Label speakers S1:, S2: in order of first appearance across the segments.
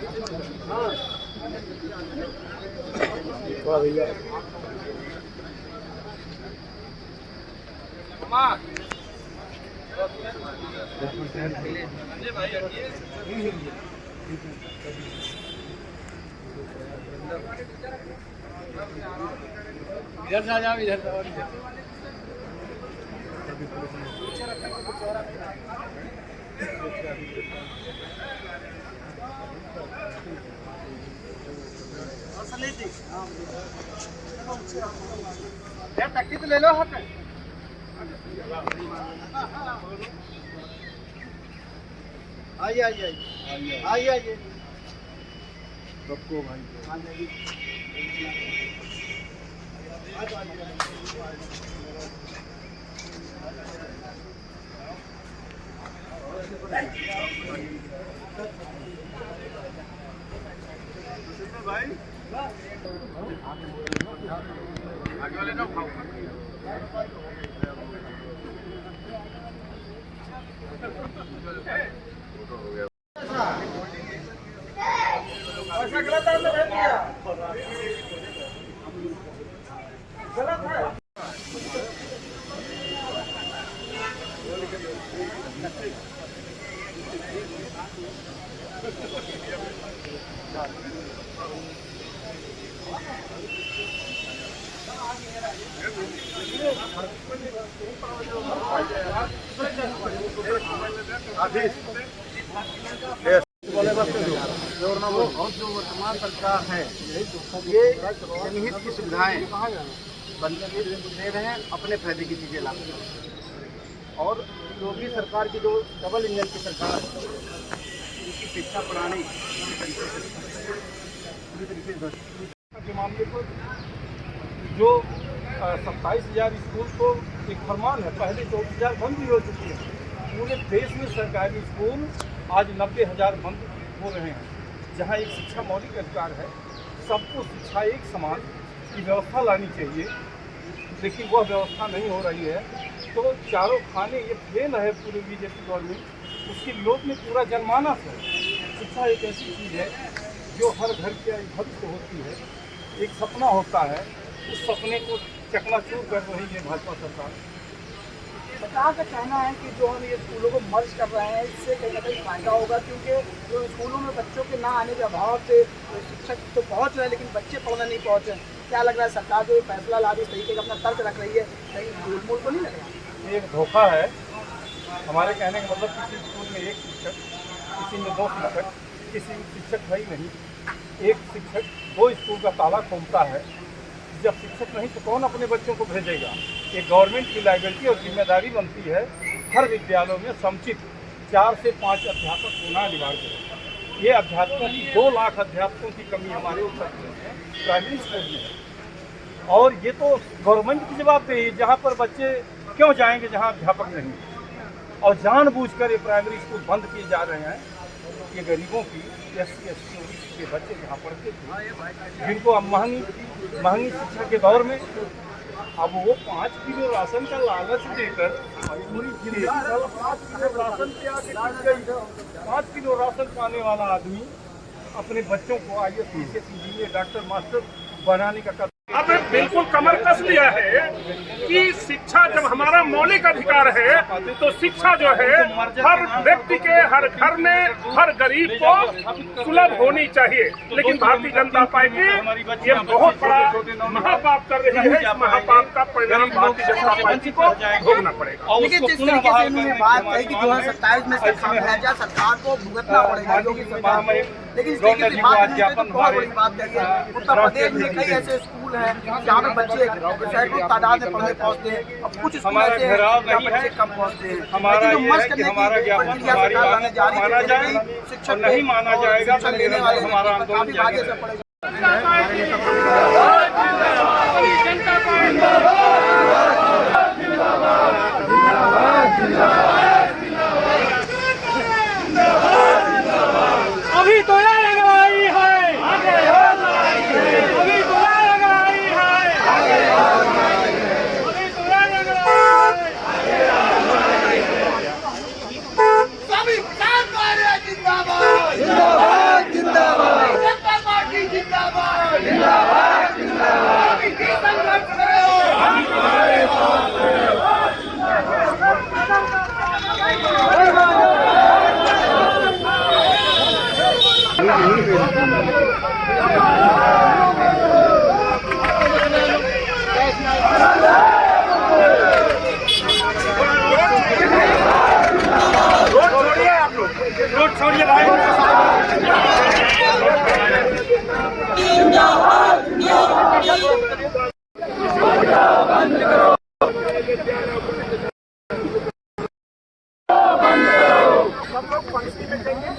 S1: इधर से आ जाओ, इधर से टैक्सी तो ले लो। आइए आइए आइए आइए सबको भाई भाई आगे वाले ना उठाओ। गलत है। जो वर्तमान सरकार है ये जनहित की सुविधाएं बंद दे रहे हैं, अपने फायदे की चीजें ला रहे हैं। और योगी सरकार की जो डबल इंजन की सरकार है, उनकी शिक्षा प्रणाली पूरी तरीके से के मामले पर जो 27,000 स्कूल तो एक फरमान है, पहले 24,000 बंद भी हो चुकी है। पूरे देश में सरकारी स्कूल आज 90,000 बंद हो रहे हैं। जहाँ एक शिक्षा मौलिक अधिकार है, सबको शिक्षा एक समान की व्यवस्था लानी चाहिए, लेकिन वह व्यवस्था नहीं हो रही है। तो चारों खाने ये फेल है पूरे बीजेपी गवर्नमेंट, उसके विरोध में पूरा जनमानस है। शिक्षा एक ऐसी चीज़ है जो हर घर की भविष्य होती है, एक सपना होता है, उस सपने को चकनाचूर कर रही है भाजपा सरकार।
S2: सरकार का कहना है कि जो हम ये स्कूलों को मर्ज कर रहे हैं, इससे कहीं ना कहीं फायदा होगा, क्योंकि जो स्कूलों में बच्चों के ना आने के अभाव से शिक्षक तो पहुंच रहे हैं लेकिन बच्चे पढ़ने नहीं पहुंचे। क्या लग रहा है सरकार जो ये फैसला ला रही है, तरीके का अपना तर्क रख रही है, कहीं गोलमोल को नहीं लग रहा?
S1: ये एक धोखा है। हमारे कहने का मतलब किसी स्कूल में एक शिक्षक, किसी में 2 शिक्षक, किसी शिक्षक भाई नहीं, एक शिक्षक 2 स्कूल का ताला खोलता है। जब शिक्षक नहीं तो कौन अपने बच्चों को भेजेगा? ये गवर्नमेंट की लायबिलिटी और जिम्मेदारी बनती है हर विद्यालयों में समुचित 4 से 5 अध्यापक होना अनिवार्य है। ये अध्यापकों की 2 लाख अध्यापकों की कमी हमारे उत्तर प्रदेश में प्राइमरी स्कूल में है। और ये तो गवर्नमेंट की जवाबदेही है, जहाँ पर बच्चे क्यों जाएंगे जहाँ अध्यापक नहीं, और जानबूझकर ये प्राइमरी स्कूल बंद किए जा रहे हैं। ये गरीबों की SC ST के बच्चे यहाँ पढ़ते थे, जिनको अब महंगी शिक्षा के दौर में अब वो 5 किलो राशन का लालच देकर पूरी जिंदगी 5 किलो राशन पे आके 5 किलो राशन पाने वाला आदमी अपने बच्चों को IAS PCS engineer doctor master बनाने का
S3: अब बिल्कुल कमर कस लिया है कि शिक्षा जब हमारा मौलिक अधिकार है तो शिक्षा जो है हर व्यक्ति के हर घर में हर गरीब को सुलभ होनी चाहिए। लेकिन भारतीय जनता पार्टी ये बहुत बड़ा महापाप कर रही है। इस महापाप का परिणाम भारतीय जनता पार्टी को भोगना पड़ेगा।
S2: लेकिन जिस तरीके से इन्होंने बात कही कि 2027 में खामियाजा सरकार को भुगतना पड़ेगा, लेकिन इस तरीके से बात बहुत बड़ी बात कही है। उत्तर प्रदेश में कई ऐसे स्कूल हैं जहाँ पे बच्चे सैकड़ों तादाद में पढ़ने पहुँचते हैं, अब कुछ स्कूल ऐसे हैं जहाँ बच्चे कम पहुँचते हैं। लेकिन जो मर्ज करने की प्रक्रिया सरकार लाने जा रही है, शिक्षक नहीं माना जाएगा, शिक्षक लेने वाले काफी आगे से पड़ेगा।
S3: अभी तो लगाई है, अभी तो लगाई है, अभी तो
S2: जिंदाबाद जिंदाबाद जिंदाबाद।
S3: हम लोग पंक्ति में देंगे।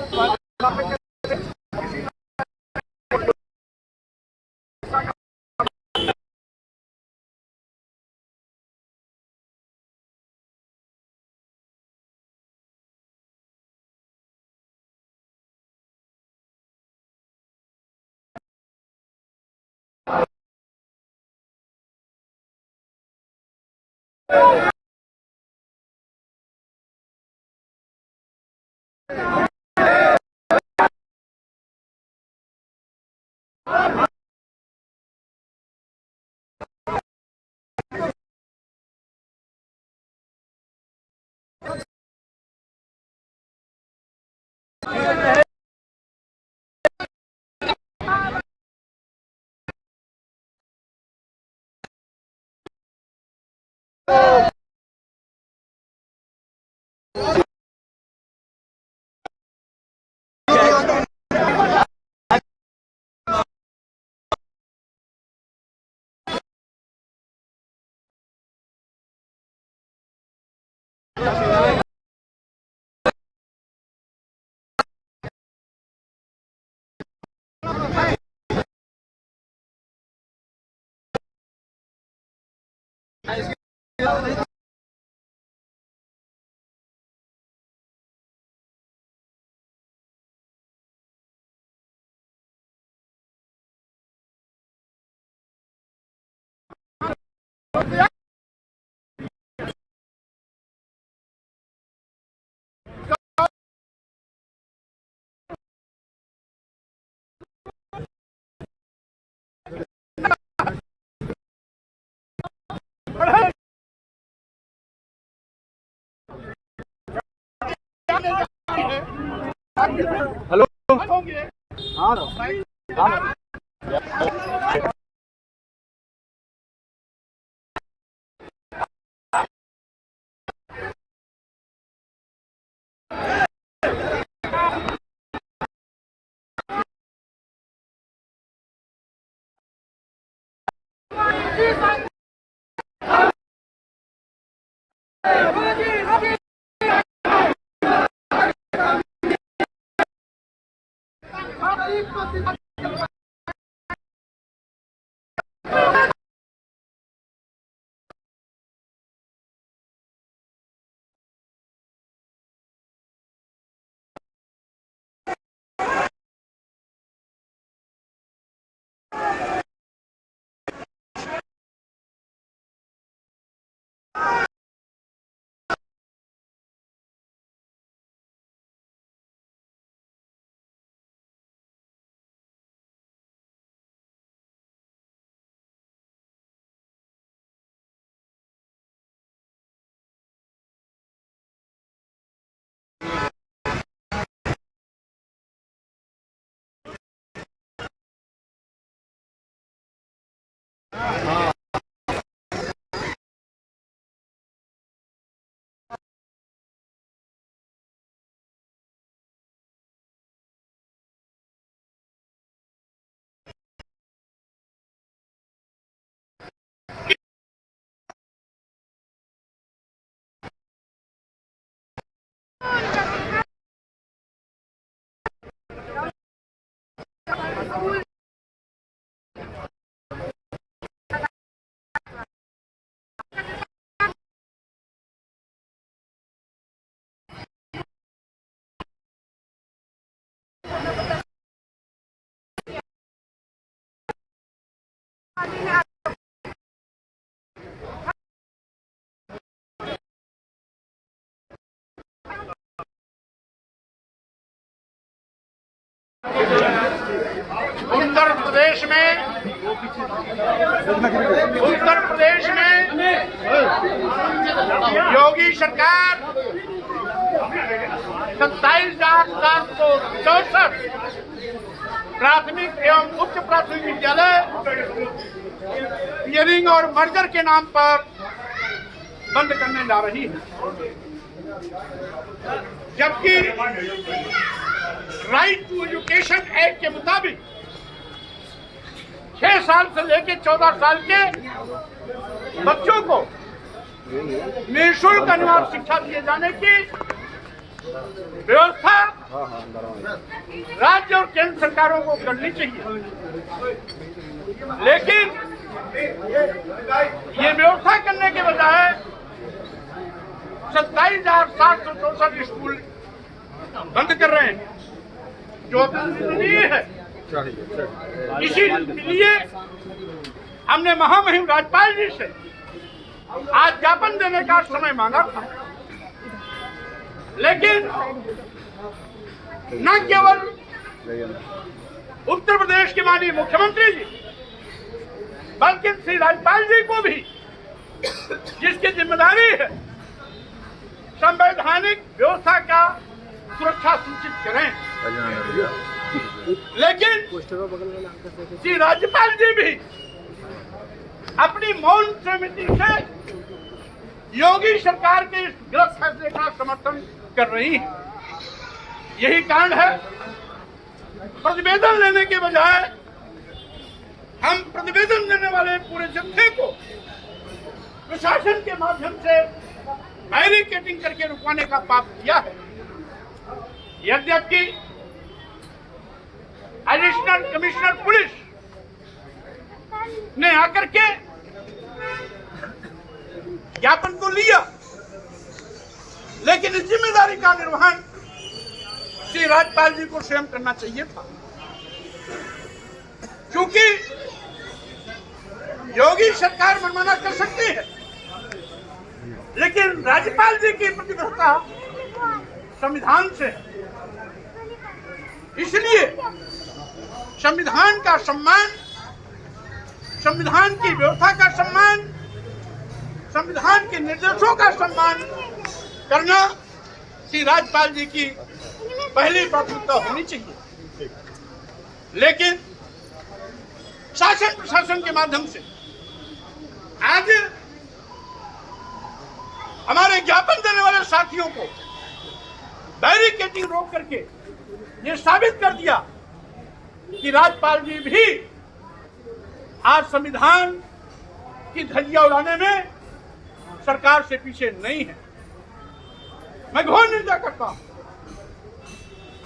S1: हेलो।
S4: उत्तर प्रदेश में योगी सरकार 27,764 प्राथमिक एवं उच्च प्राथमिक विद्यालय क्लियरिंग और मर्जर के नाम पर बंद करने जा रही है, जबकि राइट टू एजुकेशन एक्ट के मुताबिक 6 साल से लेकर 14 साल के बच्चों को निःशुल्क अनिवार्य शिक्षा दिए जाने की व्यवस्था राज्य और केंद्र सरकारों को करनी चाहिए, लेकिन ये व्यवस्था करने के बजाय 27,764 स्कूल बंद कर रहे हैं, जो अभिनंदनीय है। इसीलिए हमने महामहिम राज्यपाल जी से आज ज्ञापन देने का समय मांगा था, लेकिन न केवल उत्तर प्रदेश के माननीय मुख्यमंत्री जी, बल्कि श्री राज्यपाल जी को भी, जिसकी जिम्मेदारी है संवैधानिक व्यवस्था का सुरक्षा सुनिश्चित करें, लेकिन श्री राज्यपाल जी भी अपनी मौन समिति से योगी सरकार के इस गलत फैसले का समर्थन कर रही है। यही कारण है प्रतिवेदन लेने के बजाय हम प्रतिवेदन देने वाले पूरे जत्थे को प्रशासन के माध्यम से बैरिकेडिंग करके रुकवाने का पाप किया है। यद्यपि एडिशनल कमिश्नर पुलिस ने आकर के ज्ञापन तो लिया, लेकिन इस जिम्मेदारी का निर्वहन श्री राज्यपाल जी को स्वयं करना चाहिए था, क्योंकि योगी सरकार मनमाना कर सकती है, लेकिन राज्यपाल जी की प्रतिबद्धता संविधान से है। इसलिए संविधान का सम्मान, संविधान की व्यवस्था का सम्मान, संविधान के निर्देशों का सम्मान करना श्री राज्यपाल जी की पहली प्राथमिकता होनी चाहिए। लेकिन शासन प्रशासन के माध्यम से आज हमारे ज्ञापन देने वाले साथियों को बैरिकेडिंग रोक करके ये साबित कर दिया कि राज्यपाल जी भी आज संविधान की धज्जियां उड़ाने में सरकार से पीछे नहीं है। मैं घोर निंदा करता हूं।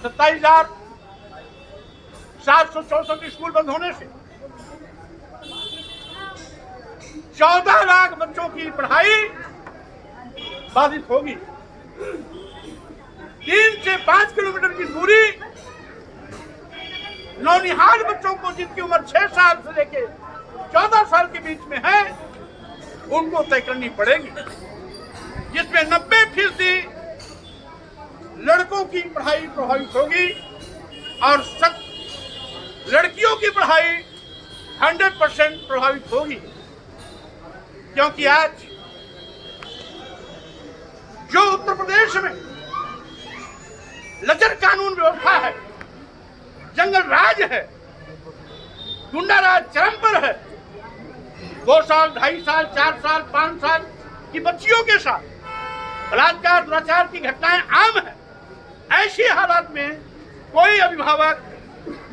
S4: 27,764 स्कूल बंद होने से 14 लाख बच्चों की पढ़ाई बाधित होगी। 3 से 5 किलोमीटर की दूरी नौनिहाल बच्चों को, जिनकी उम्र 6 साल से लेकर 14 साल के बीच में है, उनको तय करनी पड़ेगी, जिसमें 90% लड़कों की पढ़ाई प्रभावित होगी और लड़कियों की पढ़ाई 100% प्रभावित होगी। क्योंकि आज जो उत्तर प्रदेश में लचर कानून व्यवस्था है, जंगल राज है, गुंडा राज चरम पर है, 2 साल, 2.5 साल, 4 साल, 5 साल की बच्चियों के साथ बलात्कार, दुराचार की घटनाएं आम है। ऐसी हालात में कोई अभिभावक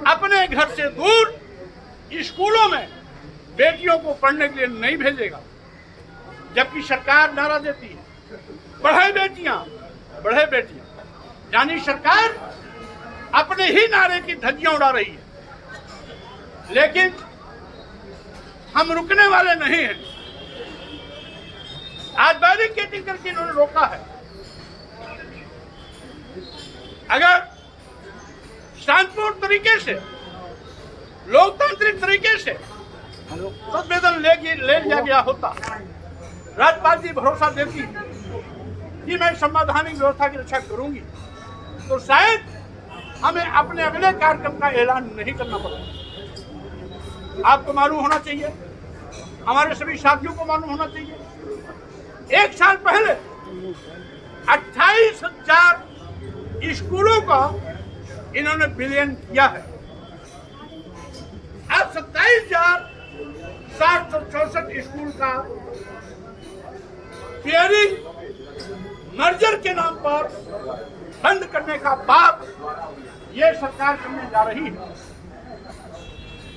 S4: अपने घर से दूर स्कूलों में बेटियों को पढ़ने के लिए नहीं भेजेगा, जबकि सरकार नारा देती है बढ़े बेटियां, बढ़े बेटियां। यानी सरकार अपने ही नारे की धज्जियां उड़ा रही है, लेकिन हम रुकने वाले नहीं हैं। आज बैरिकेडिंग करके इन्होंने रोका है। अगर शांतिपूर्ण तरीके से, लोकतांत्रिक तरीके से प्रतिवेदन ले लिया गया होता, राज्यपाल जी भरोसा देती कि मैं संवैधानिक व्यवस्था की रक्षा करूंगी, तो शायद हमें अपने अगले कार्यक्रम का ऐलान नहीं करना पड़ेगा। आपको मालूम होना चाहिए, हमारे सभी साथियों को मालूम होना चाहिए, 1 साल पहले 28,000 स्कूलों का इन्होंने विलयन किया है। अब 27,764 स्कूल का शेयरिंग मर्जर के नाम पर बंद करने का पाप ये सरकार करने जा रही है,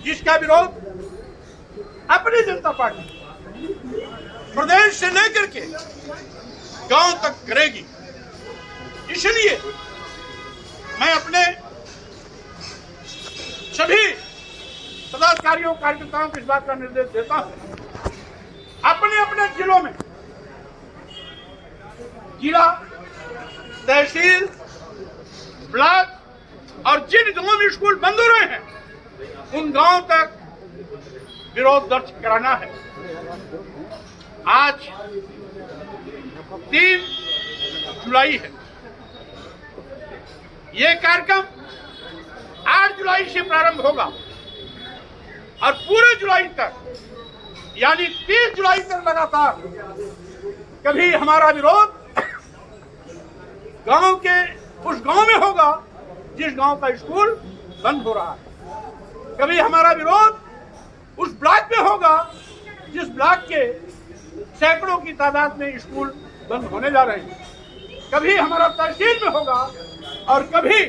S4: जिसका विरोध अपनी जनता पार्टी प्रदेश से लेकर के गांव तक करेगी। इसलिए मैं अपने सभी पदाधिकारियों कार्यकर्ताओं को इस बात का निर्देश देता हूं, अपने अपने जिलों में, जिला, तहसील, ब्लॉक और जिन गांवों में स्कूल बंद हो रहे हैं उन गांवों तक विरोध दर्ज कराना है। आज 3 जुलाई है। ये कार्यक्रम 8 जुलाई से प्रारंभ होगा और पूरे जुलाई तक यानी 30 जुलाई तक लगातार कभी हमारा विरोध गांव के उस गांव में होगा जिस गांव का स्कूल बंद हो रहा है, कभी हमारा विरोध उस ब्लॉक में होगा जिस ब्लॉक के सैकड़ों की तादाद में स्कूल बंद होने जा रहे हैं, कभी हमारा तहसील में होगा और कभी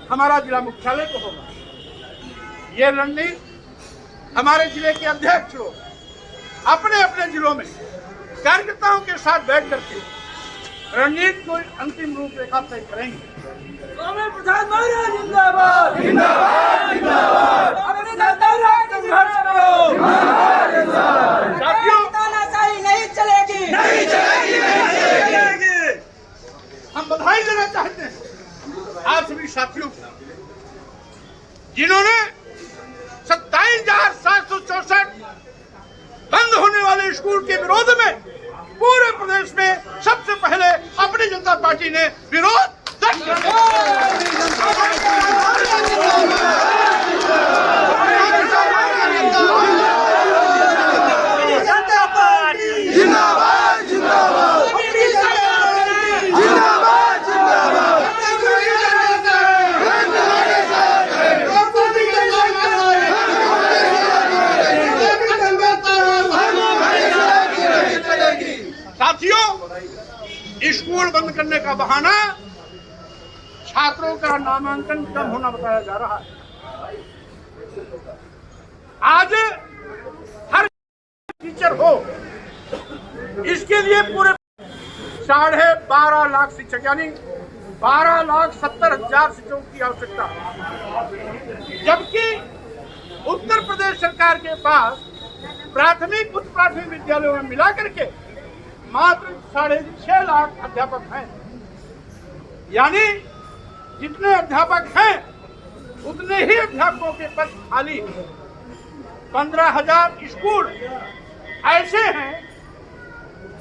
S4: हमारा जिला मुख्यालय को होगा। ये रणनीति हमारे जिले के अध्यक्ष लोग अपने अपने जिलों में कार्यकर्ताओं के साथ बैठ करके रणनीति को अंतिम रूप रेखा तय करेंगे।
S2: प्रधान महाराज जिंदाबाद जिंदाबाद जिंदाबाद, अपने संघर्ष करो,
S4: साथियों
S2: तानाशाही नहीं चलेगी नहीं चलेगी नहीं चलेगी।
S4: हम बधाई देना चाहते हैं आप सभी साथियों को जिन्होंने 27,764 बंद होने वाले स्कूल के विरोध में पूरे प्रदेश में सबसे पहले अपनी जनता पार्टी ने विरोध दर्ज स्कूल बंद करने का बहाना छात्रों का नामांकन कम होना बताया जा रहा है। आज हर टीचर हो इसके लिए पूरे 12.5 लाख शिक्षक यानी 12,70,000 शिक्षकों की आवश्यकता है, जबकि उत्तर प्रदेश सरकार के पास प्राथमिक उच्च प्राथमिक विद्यालयों में मिला करके मात्र 6.5 लाख अध्यापक हैं। यानी जितने अध्यापक हैं उतने ही अध्यापकों के पद खाली। 15,000 स्कूल ऐसे हैं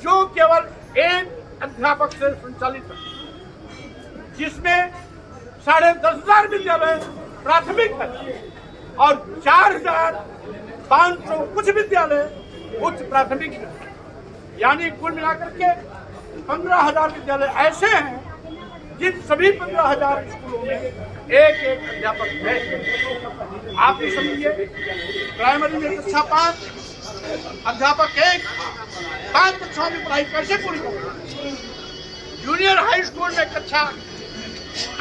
S4: जो केवल एक अध्यापक से संचालित है, जिसमें 10,500 विद्यालय प्राथमिक है और 4,500 कुछ विद्यालय उच्च प्राथमिक है। यानी कुल मिलाकर के 15,000 विद्यालय ऐसे हैं जिन सभी 15,000 स्कूलों में एक एक अध्यापक है। आप ही समझिए, प्राइमरी में कक्षा 5 अध्यापक 1 5 कक्षाओं की पढ़ाई कैसे पूरी करेंगे। जूनियर हाई स्कूल में कक्षा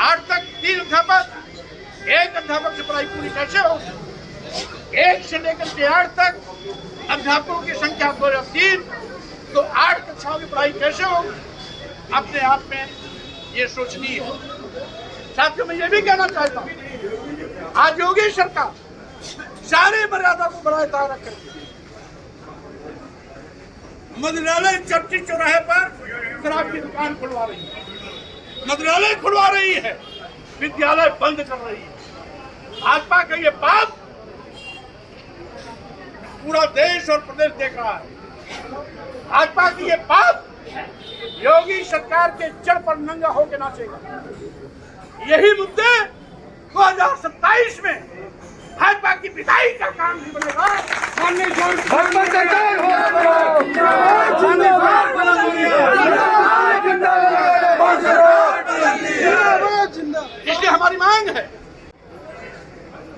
S4: 8 तक 3 अध्यापक 1 अध्यापक से पढ़ाई पूरी कैसे होगी। 1 से लेकर के 8 तक अध्यापकों की संख्या 2 या 3 तो 8 कक्षाओं की पढ़ाई कैसे होगी। अपने आप में ये सोचनीय है। साथियों, मैं ये भी कहना चाहता हूँ, आज योगी सरकार सारे मर्यादा को बनाए तार रख करके मंत्रालय चर्ची चौराहे पर शराब की दुकान खुलवा रही है, मंत्रालय खुलवा रही है, विद्यालय बंद कर रही है। भाजपा का ये पाप पूरा देश और प्रदेश देख रहा है। भाजपा की ये पाप योगी सरकार के जड़ पर नंगा होकर नाचेगा। यही मुद्दे 2027 में भाजपा की विदाई का काम भी बनेगा। इसलिए हमारी मांग है,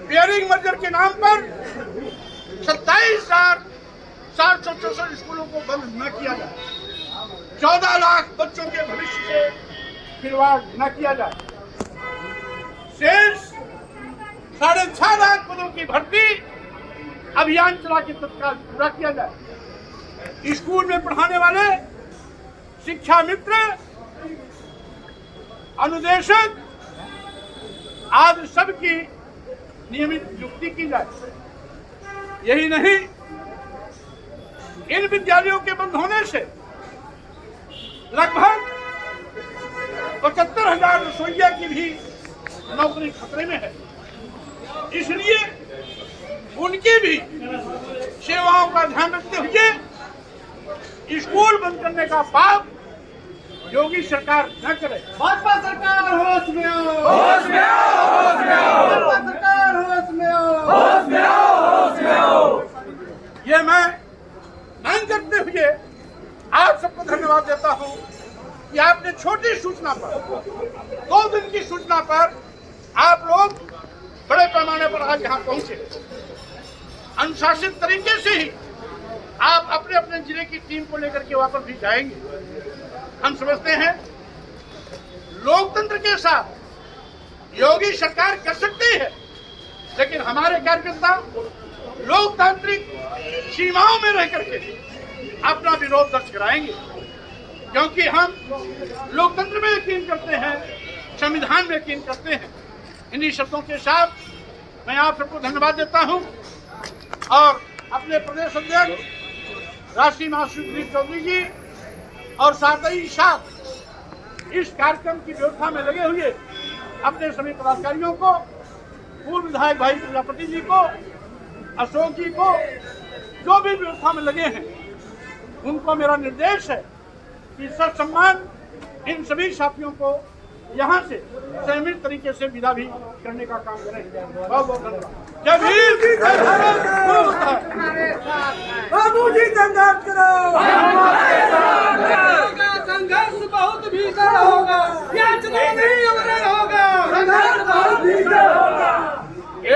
S4: पेयरिंग मर्जर के नाम पर 27,764 स्कूलों को बंद न किया जाए, 14 लाख बच्चों के भविष्य से खिलवाड़ न किया जाए, शेष 6.5 लाख पदों की भर्ती अभियान चला के तत्काल पूरा किया जाए। स्कूल में पढ़ाने वाले शिक्षा मित्र अनुदेशक आदि सबकी नियमित नियुक्ति की जाए। यही नहीं, इन विद्यालयों के बंद होने से लगभग 75,000 रसोइया की भी नौकरी खतरे में है। इसलिए उनकी भी सेवाओं का ध्यान रखते हुए स्कूल बंद करने का पाप योगी सरकार न करे।
S2: भाजपा सरकार होश में आओ, होश में आओ, होश में आओ, भाजपा सरकार होश में आओ, होश में आओ, होश में आओ।
S4: ये मैं मांग करते हुए आप सबको धन्यवाद देता हूं कि आपने छोटी सूचना पर, 2 दिन की सूचना पर आप लोग बड़े पैमाने पर आज यहाँ पहुंचे। अनुशासित तरीके से ही आप अपने अपने जिले की टीम को लेकर के वापस भी जाएंगे। हम समझते हैं लोकतंत्र के साथ योगी सरकार कर सकती है, लेकिन हमारे कार्यकर्ता लोकतांत्रिक सीमाओं में रह करके अपना विरोध दर्ज कराएंगे, क्योंकि हम लोकतंत्र में यकीन करते हैं, संविधान में यकीन करते हैं। इन्हीं शब्दों के साथ मैं आप सबको धन्यवाद देता हूं और अपने प्रदेश अध्यक्ष राष्ट्रीय महासचिव दिलीप चौधरी जी और साथ ही साथ इस कार्यक्रम की व्यवस्था में लगे हुए अपने सभी पदाधिकारियों को, पूर्व विधायक भाई प्रजापति जी को, अशोक जी को, जो भी व्यवस्था में लगे हैं, उनको मेरा निर्देश है कि सम्मान इन सभी साथियों को यहाँ से संयमित तरीके से विदा भी करने का काम करें। बहुत बहुत धन्यवाद। जय भीम, जय भारत।
S2: बाबू जी संघर्ष करो, संघर्ष बहुत भीषण होगा, यह चुनाव नहीं होगा, संघर्ष बहुत भीषण होगा।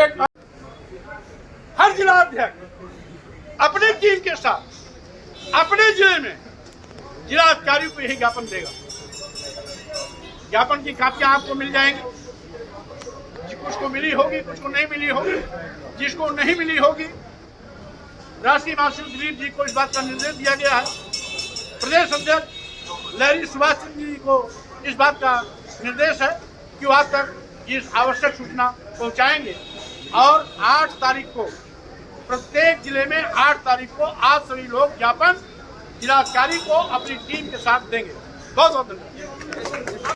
S4: एक हर जिला अध्यक्ष अपनी टीम के साथ अपने जिले में जिला अधिकारी को यही ज्ञापन देगा। ज्ञापन की कापियां आपको मिल जाएंगी, कुछ को मिली होगी, कुछ को नहीं मिली होगी। जिसको नहीं मिली होगी, राष्ट्रीय महासचिव दिलीप जी को इस बात का निर्देश दिया गया है, प्रदेश अध्यक्ष लहरी सुभाष चंद्र जी को इस बात का निर्देश है कि वहां तक इस आवश्यक सूचना पहुंचाएंगे। और 8 तारीख को प्रत्येक जिले में 8 तारीख को आप सभी लोग ज्ञापन जिलाधिकारी को अपनी टीम के साथ देंगे। बहुत बहुत धन्यवाद।